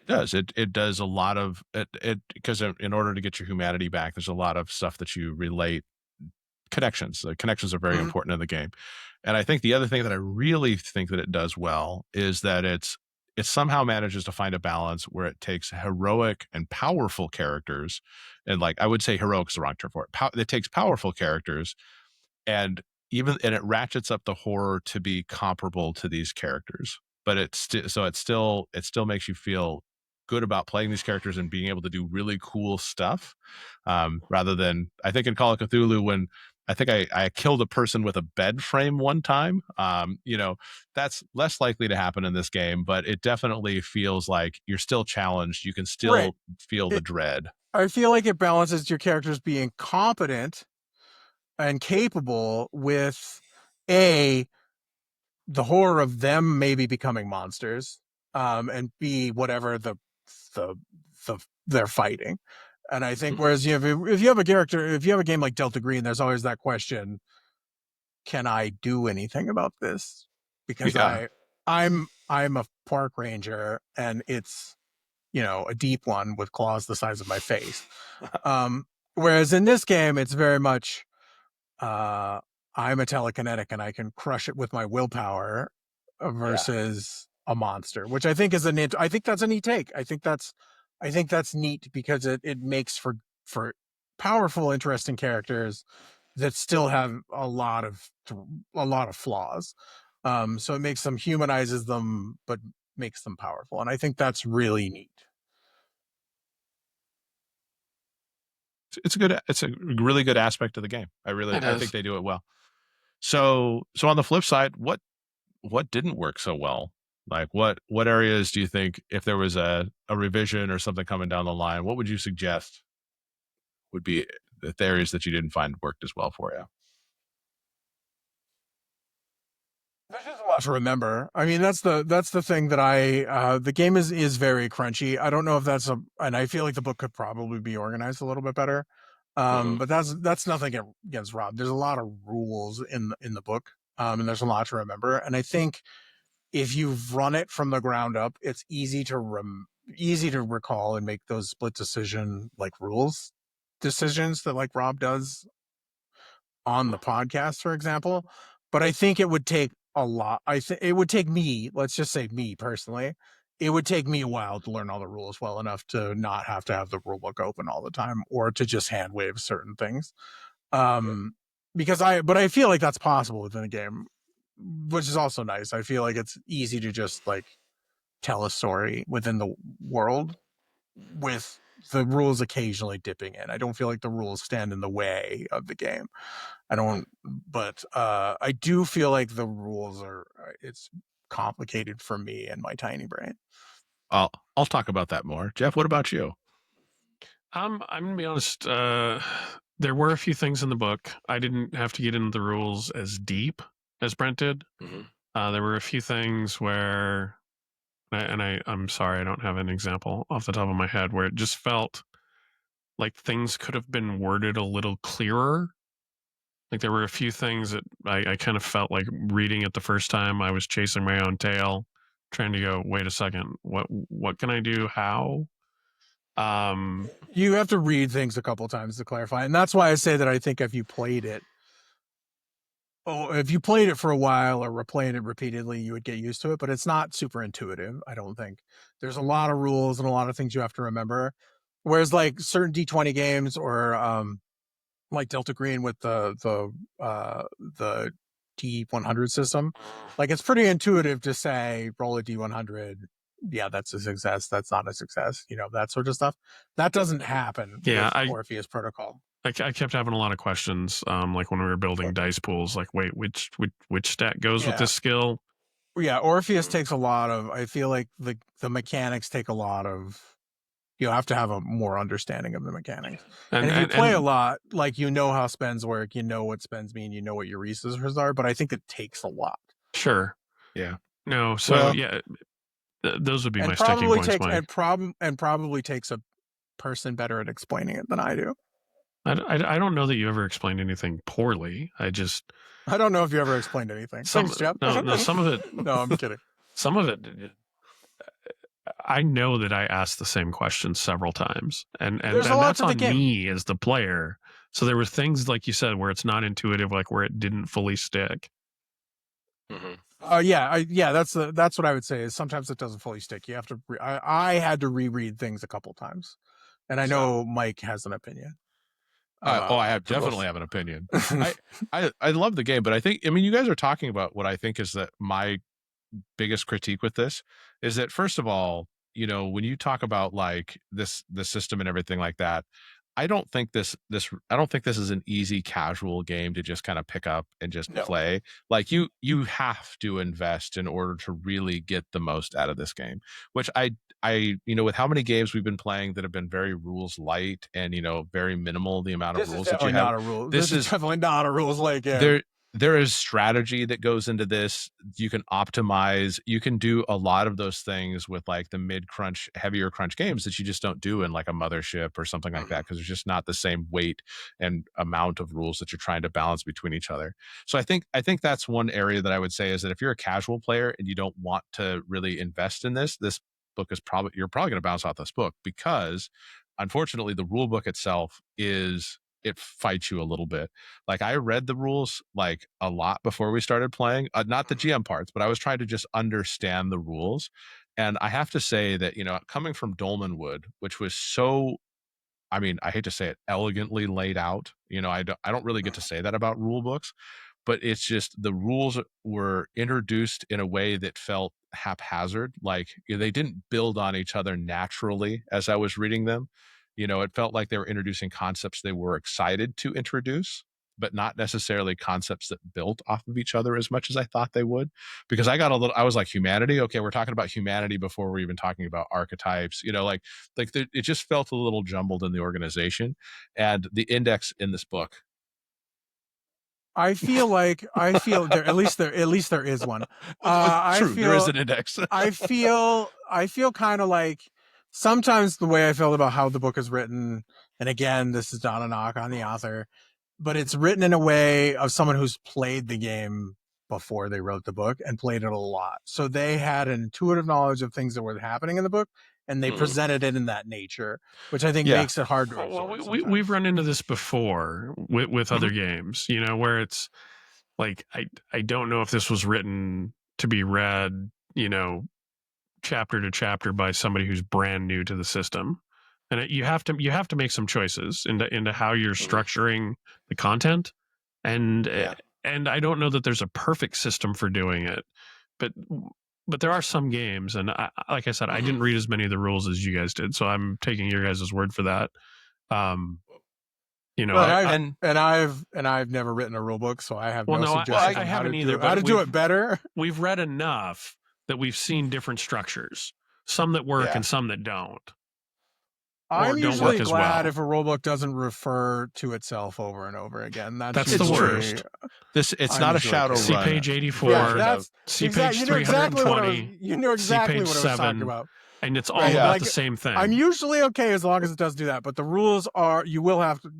it does a lot of it because in order to get your humanity back, there's a lot of stuff that you relate connections. Connections are very important in the game. And I think the other thing that I really think that it does well is that it somehow manages to find a balance where it takes heroic and powerful characters, and like I would say heroic is the wrong term for it. It takes powerful characters and it ratchets up the horror to be comparable to these characters. But it still makes you feel good about playing these characters and being able to do really cool stuff, rather than I think in Call of Cthulhu when I think I killed a person with a bed frame one time. That's less likely to happen in this game, but it definitely feels like you're still challenged. You can still feel the dread. I feel like it balances your characters being competent and capable with the horror of them maybe becoming monsters, and B, whatever the they're fighting. And I think whereas if you have a game like Delta Green, there's always that question: can I do anything about this? Because I'm a park ranger, and it's a deep one with claws the size of my face. Whereas in this game, it's very much I'm a telekinetic and I can crush it with my willpower versus a monster, which I think is I think that's a neat take. I think that's neat because it makes for powerful, interesting characters that still have a lot of flaws. So it makes them, humanizes them, but makes them powerful. And I think that's really neat. It's a really good aspect of the game. I think they do it well. So on the flip side, what didn't work so well? Like what areas do you think, if there was a revision or something coming down the line, what would you suggest would be the areas that you didn't find worked as well for you? There's just a lot to remember. I mean, that's the thing that the game is very crunchy. I don't know if and I feel like the book could probably be organized a little bit better. But that's nothing against Rob. There's a lot of rules in the book, and there's a lot to remember. And I think if you've run it from the ground up, it's easy to recall and make those split decision rules decisions that Rob does on the podcast, for example. But I think it would take a lot. I think it would take me, let's just say me personally, it would take me a while to learn all the rules well enough to not have to have the rule book open all the time or to just hand wave certain things. But I feel like that's possible within a game, which is also nice. I feel like it's easy to just tell a story within the world with the rules occasionally dipping in. I don't feel like the rules stand in the way of the game. I don't, but I do feel like the rules it's complicated for me and my tiny brain. I'll talk about that more. Jeff, what about you? I'm gonna be honest. There were a few things in the book. I didn't have to get into the rules as deep as Brent did. There were a few things where, I'm sorry, I don't have an example off the top of my head, where it just felt like things could have been worded a little clearer. Like there were a few things that I kind of felt like reading it the first time, I was chasing my own tail, trying to go, wait a second, what can I do? How? You have to read things a couple times to clarify, and that's why I say that I think if you played it for a while or were playing it repeatedly, you would get used to it, but it's not super intuitive, I don't think. There's a lot of rules and a lot of things you have to remember. Whereas like certain D20 games or like Delta Green with the D100 system, like it's pretty intuitive to say roll a D100. Yeah, that's a success. That's not a success. That sort of stuff. That doesn't happen with Orpheus Protocol. I kept having a lot of questions, like when we were building dice pools, like, wait, which stat goes with this skill? Yeah, Orpheus takes a lot of, I feel like the mechanics take a lot of, you have to have a more understanding of the mechanics. And if you play a lot, like how spends work, what spends mean, what your resources are, but I think it takes a lot. Sure. Yeah. No, so those would be my sticking points, Mike. And probably takes a person better at explaining it than I do. I don't know that you ever explained anything poorly. I don't know if you ever explained anything. Thanks, Jeff. No, some of it. No, I'm kidding. Some of it, I know that I asked the same question several times, and that's on me as the player. So there were things, like you said, where it's not intuitive, like where it didn't fully stick. That's what I would say. Is sometimes it doesn't fully stick. You have to. I had to reread things a couple times, and I know Mike has an opinion. I definitely have an opinion. I love the game, but you guys are talking about what I think is that my biggest critique with this is that, first of all, when you talk about like the system and everything like that, I don't think this is an easy casual game to just kind of pick up and just play. Like you have to invest in order to really get the most out of this game, which I with how many games we've been playing that have been very rules light and very minimal the amount of rules that you have. This is definitely not a rules light game. There is strategy that goes into this. You can optimize. You can do a lot of those things with like the mid-crunch, heavier crunch games that you just don't do in like a Mothership or something like that, because there's just not the same weight and amount of rules that you're trying to balance between each other. So I think that's one area that I would say is that if you're a casual player and you don't want to really invest in this book is you're probably going to bounce off this book, because unfortunately the rule book itself it fights you a little bit. Like I read the rules like a lot before we started playing, not the GM parts, but I was trying to just understand the rules. And I have to say that, coming from Dolmenwood, which was so, I hate to say it, elegantly laid out, I don't really get to say that about rule books, but it's just the rules were introduced in a way that felt haphazard. Like they didn't build on each other naturally as I was reading them. It felt like they were introducing concepts they were excited to introduce, but not necessarily concepts that built off of each other as much as I thought they would. Because I was like, humanity? Okay, we're talking about humanity before we're even talking about archetypes. It just felt a little jumbled in the organization. And the index in this book, I feel there at least there is one. There is an index. I feel kind of like sometimes the way I felt about how the book is written, and again, this is not a knock on the author, but it's written in a way of someone who's played the game before they wrote the book and played it a lot. So they had an intuitive knowledge of things that were happening in the book, and they presented it in that nature, which I think makes it hard to absorb. Well, we've run into this before with other games, where it's like, I don't know if this was written to be read, chapter to chapter by somebody who's brand new to the system. And you have to make some choices into how you're structuring the content. And I don't know that there's a perfect system for doing it, but there are some games, and like I said, I didn't read as many of the rules as you guys did, so I'm taking your guys' word for that. I've never written a rule book, so I have no suggestions. I haven't either. How to do it better? We've read enough that we've seen different structures, some that work and some that don't. I'm don't usually work as glad well. if a rulebook doesn't refer to itself over and over again. That's the worst. It's not a shadow See run. page 84. Yeah, that's see exactly. page You know exactly what I was. 320. You know exactly page what I was 7, talking about. and it's all Right, about like, the same thing. I'm usually okay as long as it does do that, but the rules are you will have to.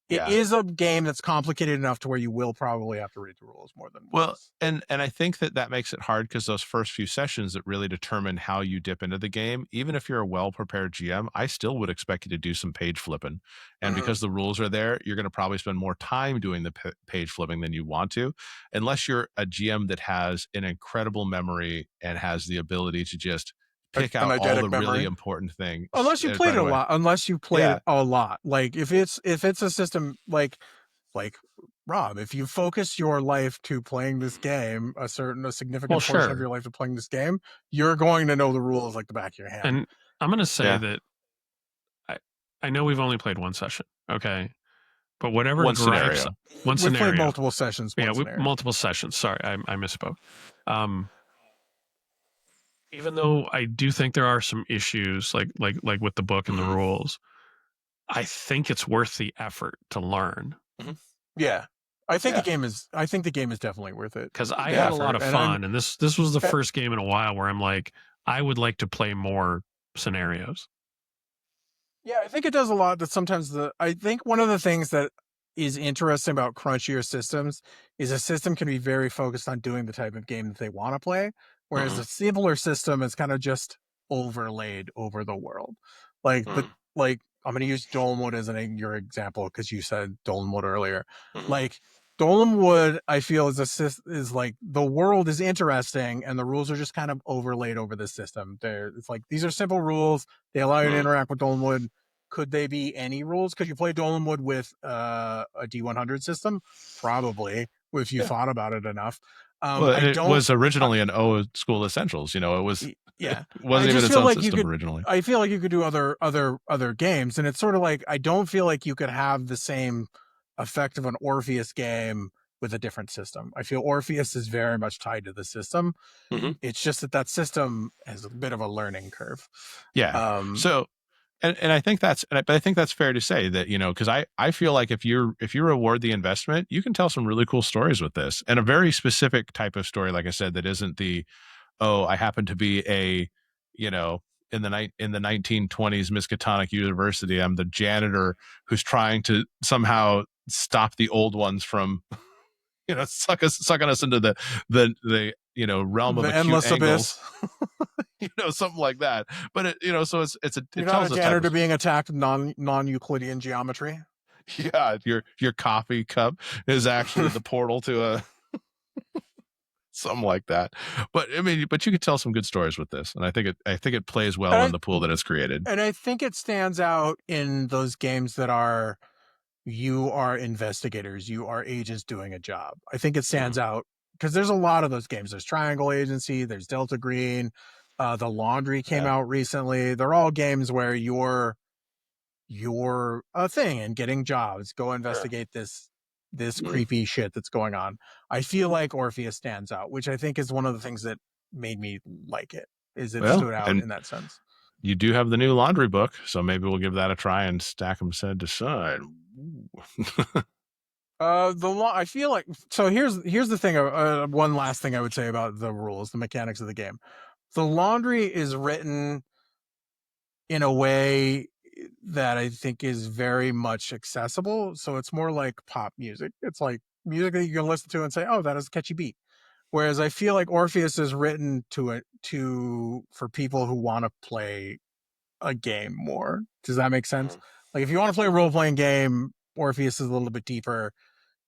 It is a game that's complicated enough to where you will probably have to read the rules more than once. And I think that makes it hard because those first few sessions that really determine how you dip into the game. Even if you're a well-prepared GM, I still would expect you to do some page flipping. And because the rules are there, you're going to probably spend more time doing the page flipping than you want to, unless you're a GM that has an incredible memory and has the ability to just pick out all the really important things. Unless you played it a lot. Unless you played it a lot. Like if it's a system like Rob, if you focus your life to playing this game, a significant portion of your life to playing this game, you're going to know the rules like the back of your hand. And I'm going to say that I know we've only played one session, okay? But whatever one scenario. We've played multiple sessions. Multiple sessions. Sorry, I misspoke. Even though I do think there are some issues like with the book and the rules, I think it's worth the effort to learn. Yeah. I think the game is definitely worth it. Because I had a lot of fun, and this was the first game in a while where I'm like, I would like to play more scenarios. Yeah, I think it does a lot that sometimes I think one of the things that is interesting about crunchier systems is a system can be very focused on doing the type of game that they want to play, whereas a simpler system is kind of just overlaid over the world. Like I'm going to use Dolemwood as your example because you said Dolemwood earlier. Like Dolemwood, I feel is like the world is interesting and the rules are just kind of overlaid over the system. It's like these are simple rules. They allow you to interact with Dolemwood. Could they be any rules? Could you play Dolemwood with a D100 system? Probably, if you thought about it enough. It was originally an old school essentials. It was. Yeah, it wasn't even its own system originally. I feel like you could do other games, and it's sort of like I don't feel like you could have the same effect of an Orpheus game with a different system. I feel Orpheus is very much tied to the system. It's just that system has a bit of a learning curve. Yeah. And I think that's fair to say that, because I feel like if you reward the investment, you can tell some really cool stories with this, and a very specific type of story, like I said, that isn't I happen to be in the 1920s Miskatonic University. I'm the janitor who's trying to somehow stop the old ones from, sucking us into the realm of the endless abyss. Something like that. But so it You're tells not a janitor being attacked non-Euclidean geometry. Yeah, your coffee cup is actually the portal to a something like that. But you could tell some good stories with this, and I think it plays well in the pool that it's created. And I think it stands out in those games that you are investigators, you are agents doing a job. I think it stands out because there's a lot of those games. There's Triangle Agency, there's Delta Green, the Laundry came out recently. They're all games where you're a thing and getting jobs. Go investigate this creepy shit that's going on. I feel like Orpheus stands out, which I think is one of the things that made me like it. It stood out in that sense. You do have the new Laundry book, so maybe we'll give that a try and stack them side to side. I feel like here's the thing. One last thing I would say about the rules, the mechanics of the game. The Laundry is written in a way that I think is very much accessible. So it's more like pop music. It's like music that you can listen to and say, "Oh, that is a catchy beat." Whereas I feel like Orpheus is written for people who want to play a game more. Does that make sense? Like if you want to play a role-playing game, Orpheus is a little bit deeper.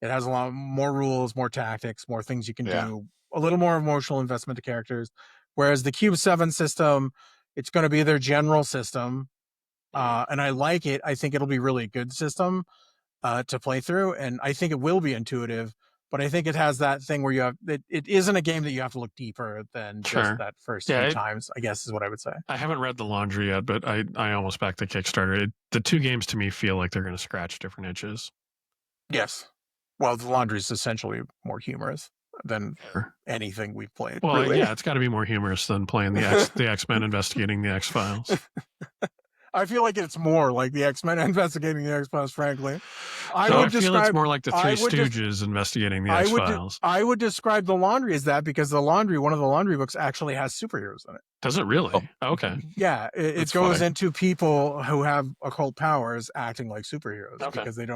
It has a lot more rules, more tactics, more things you can do, a little more emotional investment to characters. Whereas the Cube 7 system, it's going to be their general system. And I like it. I think it'll be really good system to play through. And I think it will be intuitive, but I think it has that thing where it isn't a game that you have to look deeper than just that first few times, I guess is what I would say. I haven't read The Laundry yet, but I almost backed the Kickstarter. The two games to me feel like they're going to scratch different itches. Yes. Well, The Laundry is essentially more humorous than anything we've played. Well, really. Yeah, it's got to be more humorous than playing the X-Men investigating the X-Files. I feel like it's more like the X-Men investigating the X-Files, frankly. I feel it's more like the Three Stooges investigating the X-Files. I would describe the Laundry as that because one of the Laundry books actually has superheroes in it. Does it really? Oh, okay. Yeah, it goes into people who have occult powers acting like superheroes because they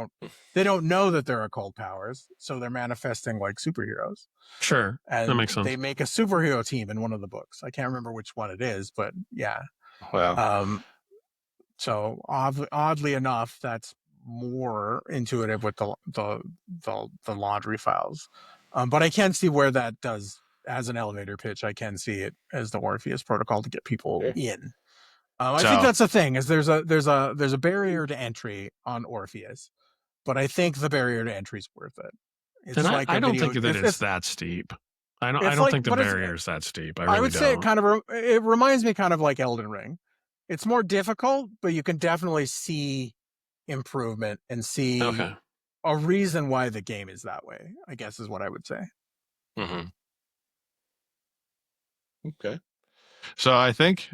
don't know that they're occult powers, so they're manifesting like superheroes. Sure, and that makes sense. They make a superhero team in one of the books. I can't remember which one it is, but yeah. Wow. So oddly enough, that's more intuitive with the Laundry Files. But I can see where that does as an elevator pitch. I can see it as the Orpheus Protocol to get people in. I think that's the thing is there's a barrier to entry on Orpheus, but I think the barrier to entry is worth it. It's and I don't think that it's that steep. I don't think the barrier is that steep. I would say it reminds me kind of like Elden Ring. It's more difficult, but you can definitely see improvement and see a reason why the game is that way, I guess is what I would say. Mm-hmm. Okay. So I think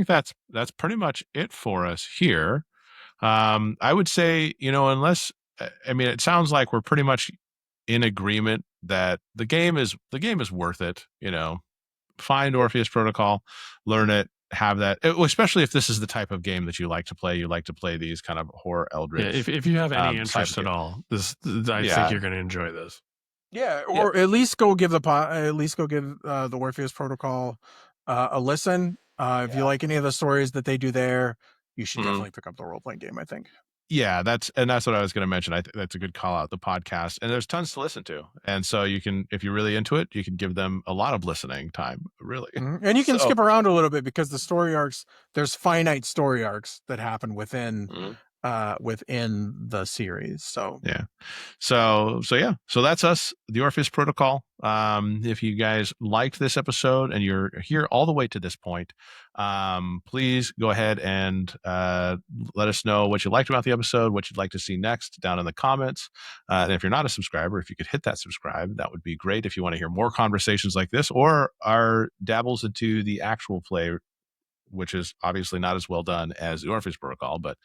that's pretty much it for us here. I would say, unless, it sounds like we're pretty much in agreement that the game is worth it. Find Orpheus Protocol, learn it, have that, especially if this is the type of game that you like to play. You like to play these kind of horror eldritch. Yeah, if you have any interest at all, I think you're going to enjoy this. Yeah, or at least go give the Orpheus Protocol a listen. If you like any of the stories that they do there, you should definitely pick up the role playing game, I think. Yeah, that's what I was going to mention. I think that's a good call out, the podcast, and there's tons to listen to. And so you can, if you're really into it, you can give them a lot of listening time, really. And you can skip around a little bit because the story arcs, there's finite story arcs that happen within the series. So yeah. So that's us, the Orpheus Protocol. If you guys liked this episode and you're here all the way to this point, please go ahead and let us know what you liked about the episode, what you'd like to see next down in the comments. And if you're not a subscriber, if you could hit that subscribe, that would be great. If you want to hear more conversations like this or our dabbles into the actual play, which is obviously not as well done as the Orpheus Protocol, but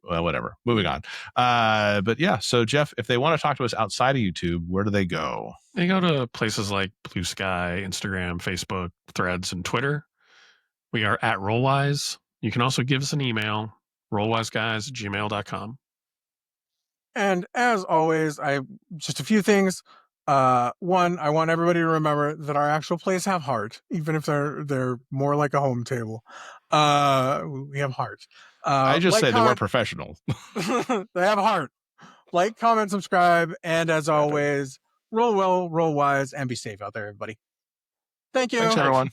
well, whatever. Moving on. But yeah, so Jeff, if they want to talk to us outside of YouTube, where do they go? They go to places like Blue Sky, Instagram, Facebook, Threads, and Twitter. We are at Rollwise. You can also give us an email, rollwiseguys@gmail.com. And as always, just a few things. One, I want everybody to remember that our actual plays have heart, even if they're more like a home table. We have heart. I just say they weren't professional. They have heart. Like, comment, subscribe, and as always, roll well, roll wise, and be safe out there, everybody. Thank you. Thanks, everyone.